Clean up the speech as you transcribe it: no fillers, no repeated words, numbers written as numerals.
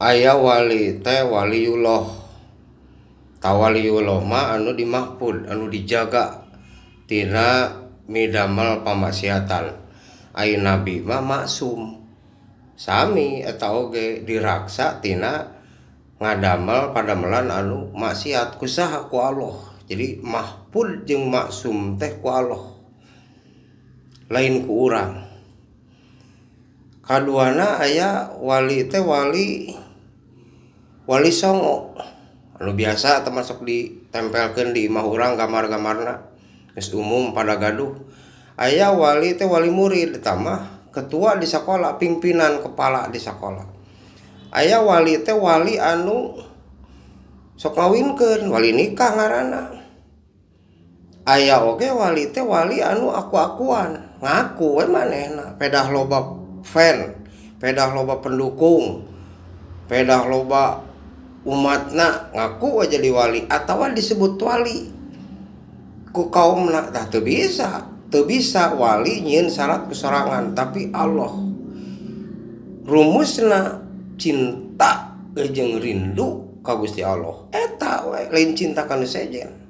Aya wali teh waliullah. Tawaliullah mah anu dimahfud, anu dijaga tina midamel pamaksiatan. Ai nabi mah maksum. Sami eta oge diraksa tina ngadamel padamelan anu maksiat kusaha ku Allah. Jadi mahfud jeung maksum teh ku Allah. Lain ku urang. Kaduana aya wali teh wali songo. Anu biasa termasuk ditempelkeun di imah urang gambar-gambarna geus umum pada gaduh. Aya wali teh wali murid eta mah ketua di sekolah, pimpinan kepala di sekolah. Aya wali teh wali anu sok ngawinkeun, wali nikah ngaranna. Aya oge wali teh wali anu aku-akuan, ngaku we manehna, pedah loba fan, pedah loba pendukung, pedah loba umatna ngaku aja jadi wali atawa disebut wali ku kaumna. Tah teu bisa wali nyieun syarat kesorangan, tapi Allah rumusna cinta jeung rindu ka Gusti Allah eta we, lain cinta kana sejen.